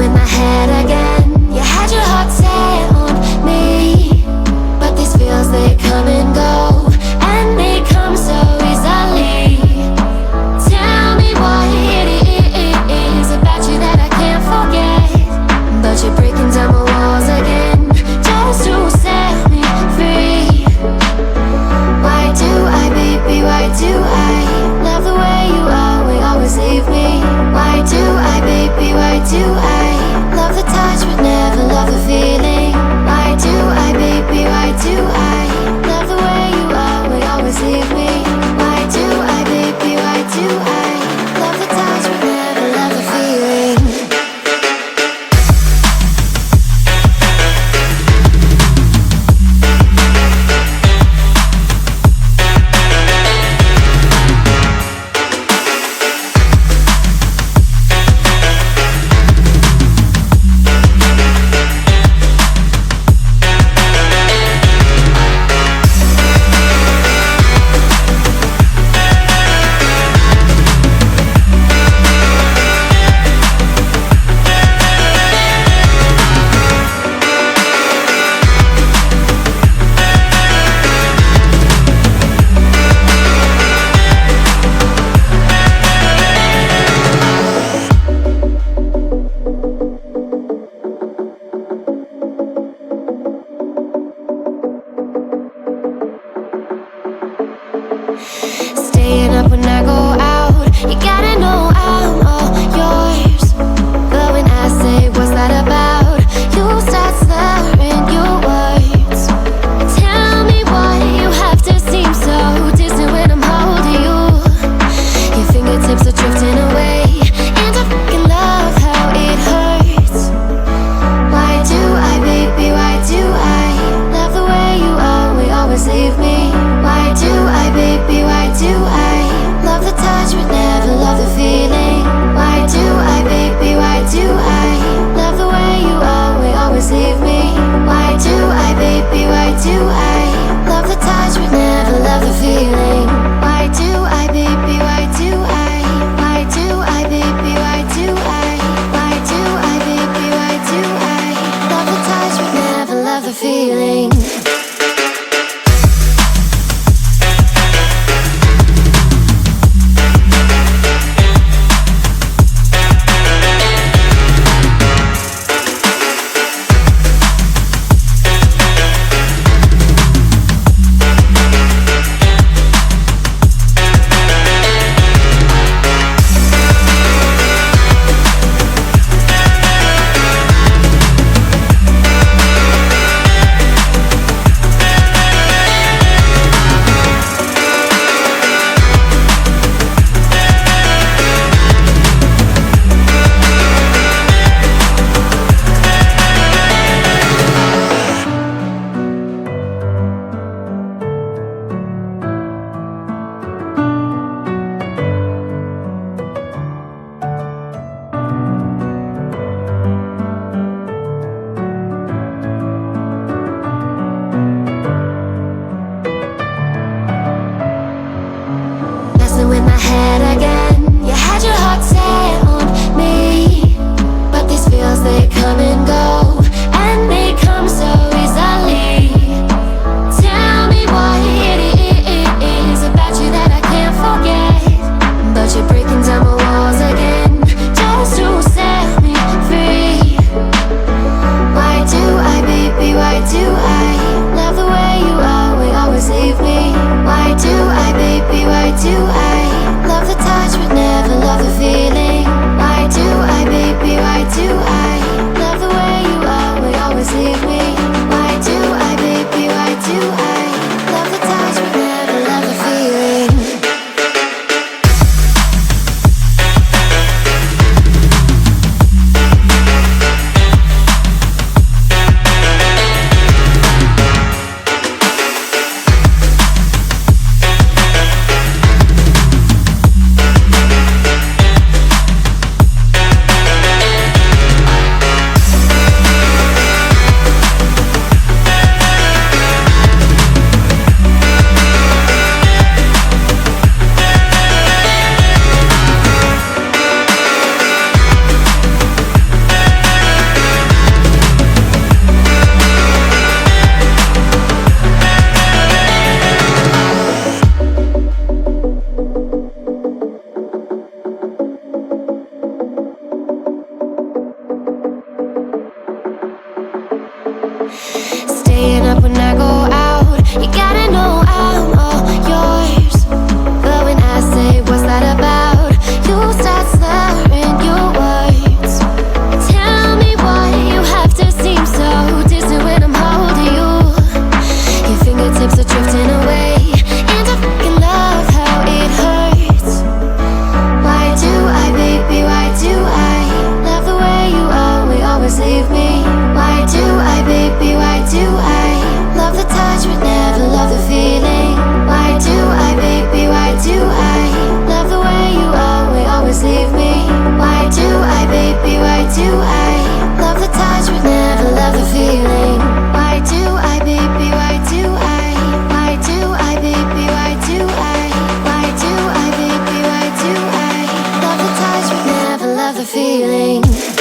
in my head again. You had your heart set on me, but these feels, they come and go, and they come so easily. Tell me what it is about you that I can't forget, but you're breaking down my walls again, just to set me free. Why do I, baby, why do I love the way you always leave me? Why do I, baby, why do I love the touch but never love the feeling? Why do I, baby, why do I love the way you always leave me? Why do I, baby, why do I love the touch but never love the feeling? Staying up when I go out, you gotta know I'm all yours. But when I say what's that about, you start slurring your words. Tell me why you have to seem so distant when I'm holding you. Your fingertips are drifting away, and I fucking love how it hurts. Why do I, baby, why do I love the way you always leave me? Why do I, baby, why do I love the touch but never love the feeling? Why do I, baby, why do I love the way you always leave me? Why do I, baby, why do I love the touch but never love the feeling? Why do I, baby, why do I? Why do I, baby, why do I? Why do I, baby, why do I love the touch but never love the feeling? thing.